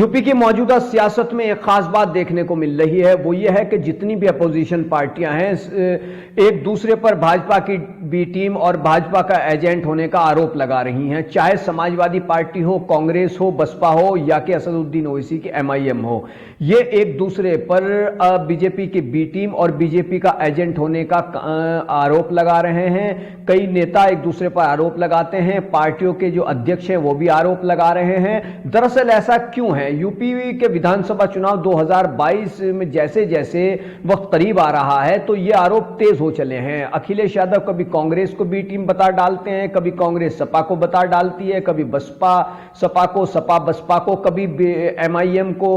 UP की मौजूदा सियासत में एक खास बात देखने को मिल रही है, वो ये है कि जितनी भी अपोजिशन पार्टियां हैं एक दूसरे पर भाजपा की बी टीम और भाजपा का एजेंट होने का आरोप लगा रही हैं। चाहे समाजवादी पार्टी हो, कांग्रेस हो, बसपा हो या कि असदुद्दीन ओवैसी की एमआईएम हो, ये एक दूसरे पर बीजेपी की बी टीम और बीजेपी का एजेंट होने का आरोप लगा रहे हैं। कई नेता एक दूसरे पर आरोप लगाते हैं, पार्टियों के जो अध्यक्ष हैं वो भी आरोप लगा रहे हैं। दरअसल ऐसा क्यों है? यूपी के विधानसभा चुनाव 2022 में जैसे जैसे वक्त करीब आ रहा है तो ये आरोप तेज हो चले हैं। अखिलेश यादव कभी कांग्रेस को बी टीम बता डालते हैं, कभी कांग्रेस सपा को बता डालती है, कभी बसपा सपा को, सपा बसपा को, कभी एमआईएम को,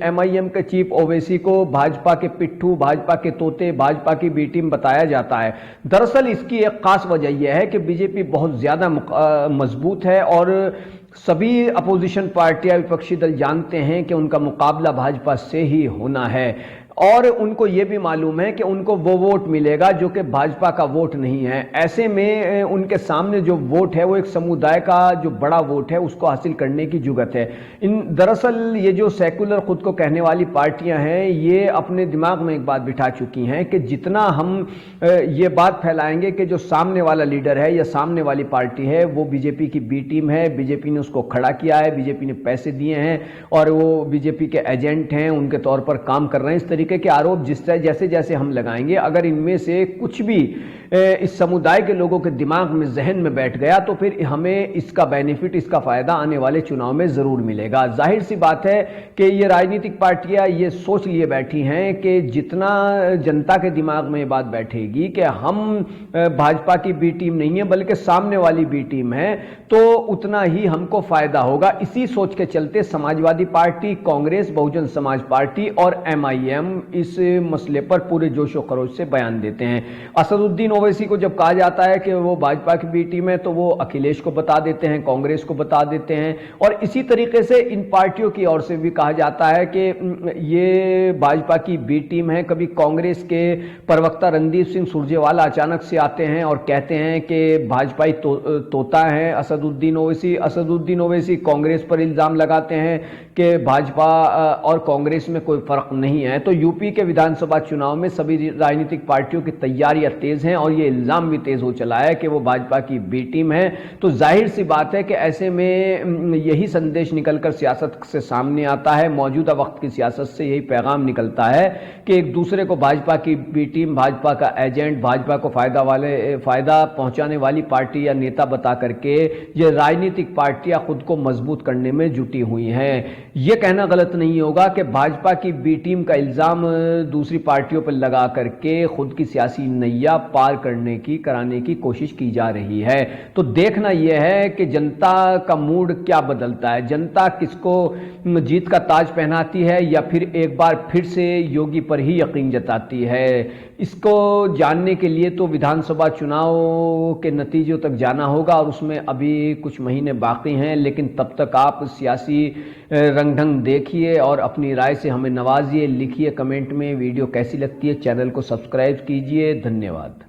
एमआईएम के चीफ ओवैसी को भाजपा के पिट्ठू, भाजपा के तोते, भाजपा की बी टीम बताया जाता है। दरअसल इसकी एक खास वजह यह है कि बीजेपी बहुत ज्यादा मजबूत है और सभी अपोजिशन पार्टियां, विपक्षी दल जानते हैं कि उनका मुकाबला भाजपा से ही होना है और उनको यह भी मालूम है कि उनको वो वोट मिलेगा जो कि भाजपा का वोट नहीं है। ऐसे में उनके सामने जो वोट है वो एक समुदाय का जो बड़ा वोट है उसको हासिल करने की जुगत है। दरअसल ये जो सेकुलर खुद को कहने वाली पार्टियां हैं ये अपने दिमाग में एक बात बिठा चुकी हैं कि जितना हम ये बात फैलाएंगे कि जो सामने वाला लीडर है या सामने वाली पार्टी है वो बीजेपी की बी टीम है, बीजेपी ने उसको खड़ा किया है, बीजेपी ने पैसे दिए हैं और वो बीजेपी के एजेंट हैं, उनके तौर पर काम कर रहे हैं, इस तरीके के आरोप जैसे जैसे हम लगाएंगे, अगर इनमें से कुछ भी इस समुदाय के लोगों के दिमाग में, जहन में बैठ गया तो फिर हमें इसका बेनिफिट, इसका फायदा आने वाले चुनाव में जरूर मिलेगा। जाहिर सी बात है कि ये राजनीतिक पार्टियां ये सोच लिए बैठी हैं कि जितना जनता के दिमाग में ये बात बैठेगी कि हम भाजपा की बी टीम नहीं है बल्कि सामने वाली बी टीम है तो उतना ही हमको फायदा होगा। इसी सोच के चलते समाजवादी पार्टी, कांग्रेस, बहुजन समाज पार्टी और एमआईएम इस मसले पर पूरे जोशो खरोश से बयान देते हैं। असदुद्दीन ओवैसी को जब कहा जाता है कि वो भाजपा की बी टीम है तो वो अखिलेश को बता देते हैं, कांग्रेस को बता देते हैं और इसी तरीके से इन पार्टियों की ओर से भी कहा जाता है कि ये भाजपा की बी टीम है। कभी कांग्रेस के प्रवक्ता रणदीप सिंह सुरजेवाला अचानक से आते हैं और कहते हैं कि भाजपाई तोता है असदुद्दीन ओवैसी। असदुद्दीन ओवैसी कांग्रेस पर इल्जाम लगाते हैं कि भाजपा और कांग्रेस में कोई फर्क नहीं है। तो यूपी के विधानसभा चुनाव में सभी राजनीतिक पार्टियों की तैयारियां तेज हैं और ये इल्जाम भी तेज हो चला है कि वो भाजपा की बी टीम है। तो जाहिर सी बात है कि ऐसे में यही संदेश निकलकर सियासत से सामने आता है, मौजूदा वक्त की सियासत से यही पैगाम निकलता है कि एक दूसरे को भाजपा की बी टीम, भाजपा का एजेंट, भाजपा को फायदा पहुंचाने वाली पार्टी या नेता बता करके ये राजनीतिक पार्टियां खुद को मजबूत करने में जुटी हुई हैं। यह कहना गलत नहीं होगा कि भाजपा की बी टीम का इल्जाम दूसरी पार्टियों पर लगा करके खुद की सियासी नैया पार कराने की कोशिश की जा रही है। तो देखना यह है कि जनता का मूड क्या बदलता है, जनता किसको जीत का ताज पहनाती है या फिर एक बार फिर से योगी पर ही यकीन जताती है। इसको जानने के लिए तो विधानसभा चुनाव के नतीजों तक जाना होगा और उसमें अभी कुछ महीने बाकी हैं, लेकिन तब तक आप सियासी रंग ढंग देखिए और अपनी राय से हमें नवाजिए, लिखिए कमेंट में वीडियो कैसी लगती है, चैनल को सब्सक्राइब कीजिए। धन्यवाद।